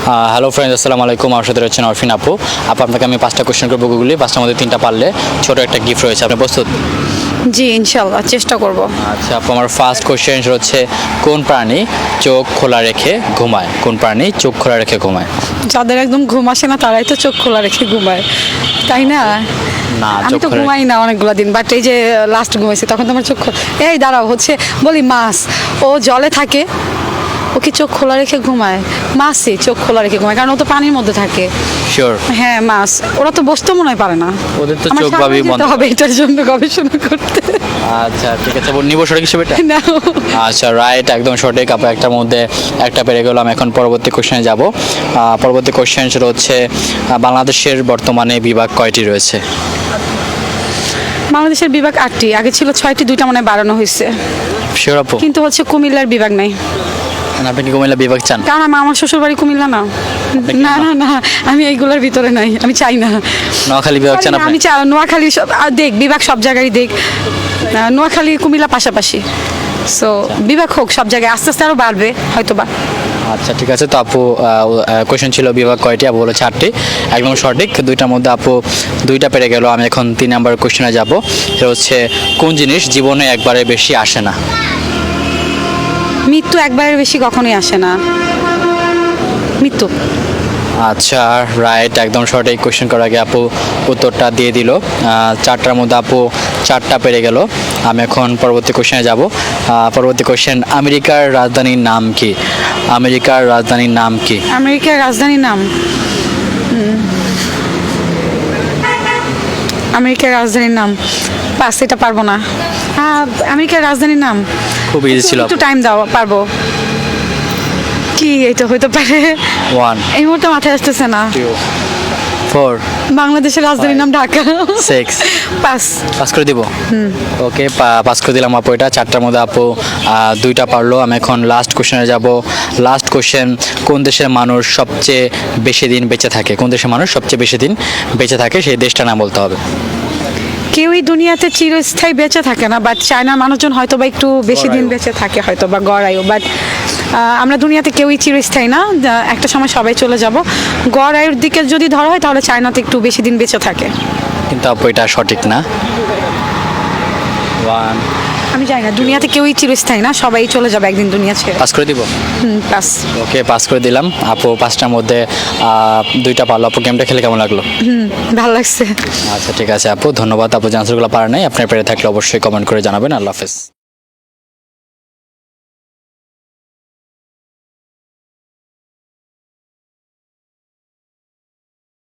Hello friends, আসসালামু আলাইকুম। আমার সাথে রয়েছেন অরফিন আপু। আপনাকে আমি 5টা কোশ্চেন করবো গুগলি, 5টার মধ্যে 3টা পারলে ছোট একটা গিফট রয়েছে। আপনি প্রস্তুত? জি ইনশাল্লাহ চেষ্টা করব। আচ্ছা আপু, আমার ফার্স্ট কোশ্চেন হচ্ছে কোন প্রাণী চোখ খোলা রেখে ঘুমায়? কোন প্রাণী চোখ খোলা রেখে ঘুমায়? যাদের একদম ঘুম আসে না তারাই তো চোখ খোলা রেখে ঘুমায়, তাই না? না, আমি চোখ তো খোলা ঘুমাই না অনেকগুলো দিন, বাট এই যে লাস্ট ঘুমাইছি তখন তো আমার চোখ এই দাঁড়াও হচ্ছে বলি মাছ, ও জলে থাকে, ও কি চোখ খোলা রেখে ঘুমায়? মাছই চোখ খোলা রেখে ঘুমায়, কারণ ও তো পানির মধ্যে থাকে। শিওর? হ্যাঁ মাছ, ওরা তো বসতে মনে হয় পারে না। ওদের তো আমার চোখ সামনে ভাবেই যেতে বন্ধ। হবে এটার জন্য গবেষণা করতে। আচ্ছা ঠিক আছে, নিব সঠিক হিসেবে এটা? না আচ্ছা রাইট, একদম সঠিক। আপু একটার মধ্যে একটা পেরে গেলাম। এখন পরবর্তী কোশ্চেনে যাব। পরবর্তী কোশ্চেন হচ্ছে বাংলাদেশের বর্তমানে বিভাগ কয়টি রয়েছে? বাংলাদেশের বিভাগ 8টি, আগে ছিল 6টি, 2টা মনে হয় বাড়ানো হয়েছে, শিওর আপু? কিন্তু হচ্ছে কুমিল্লার বিভাগ নাই। আপনি কি কুমিল্লা বিভাগ চান? কারণ আমার শ্বশুর বাড়ি কুমিল্লা না। না না না, আমি এইগুলোর ভিতরে নাই, আমি চাই না। নোয়াখালী বিভাগ চান আপনি? আমি চাই নোয়াখালী সব দেখ, বিভাগ সব জায়গায় দেখ, নোয়াখালী কুমিল্লা পাশাপাশি। সো বিভাগ হোক সব জায়গায়, আস্তে আস্তে আরও বাড়বে হয়তো বা। আচ্ছা ঠিক আছে। তো আপু কোশ্চেন ছিল বিভাগ কয়টি? আপু বলে 4টি, একদম সঠিক। 2টার মধ্যে আপু 2টা পেরে গেল। আমি এখন 3 নাম্বার কোশ্চেনে যাব। এটা হচ্ছে কোন জিনিস জীবনে একবারে বেশি আসে না? মৃত্যু একবারের বেশি কখনোই আসে না, মৃত্যু। আচ্ছা রাইট, একদম সঠিক। কোশ্চেন করার আগে আপু উত্তরটা দিয়ে দিল। 4টার মধ্যে আপু 4টা পেরে গেল। আমি এখন পরবর্তী কোশ্চেনে যাব। পরবর্তী কোশ্চেন, আমেরিকার রাজধানীর নাম কি? আমেরিকার রাজধানীর নাম কি? আমেরিকার রাজধানীর নাম, আমেরিকার রাজধানীর নাম পাস, এটা পারবো না। আমেরিকার রাজধানীর নাম খুব ইজি ছিল। একটু টাইম দাও, পারবো কি? এটা হইতে পারে, 1 এই মুহূর্তে মাথায় আসতেছে না। 2 4 বাংলাদেশের রাজধানীর নাম ঢাকা। 6 পাস। পাস করে দিব? ওকে, পাস করে দিলাম আপু। এটা 4টার মধ্যে আপু 2টা পারলো। আমি এখন লাস্ট কোশ্চেনে যাব। লাস্ট কোশ্চেন, কোন দেশের মানুষ সবচেয়ে বেশি দিন বেঁচে থাকে? কোন দেশের মানুষ সবচেয়ে বেশি দিন বেঁচে থাকে, সেই দেশটা নাম বলতে হবে। কেউই দুনিয়াতে চিরস্থায়ী বেঁচে থাকে না, বাট চায়নার মানুষজন হয়তো বা একটু বেশি দিন গড়ায়ু। বেঁচে থাকে হয়তো বা, গড়ায়ু। বাট আমরা দুনিয়াতে কেউই চিরস্থায়ী না, একটা সময় সবাই চলে যাব। গড় আয়ুর দিকে যদি ধরা হয় তাহলে চায়নাতে একটু বেশি দিন বেঁচে থাকে। কিন্তু আপু এটা সঠিক না। 1 আমি জানি না, দুনিয়াতে কেউই চিরস্থায়ী না, সবাই চলে যাবে একদিন দুনিয়া ছেড়ে। পাস করে দিব? পাস। ওকে, পাস করে দিলাম আপু। 5টার মধ্যে 2টা পারলো। আপু গেমটা খেলে কেমন লাগলো? ভালো লাগছে। আচ্ছা ঠিক আছে আপু, ধন্যবাদ। আপু যে আনসারগুলো পারা নাই, আপনার পেরে থাকলে অবশ্যই কমেন্ট করে জানাবেন। আল্লাহ হাফেজ।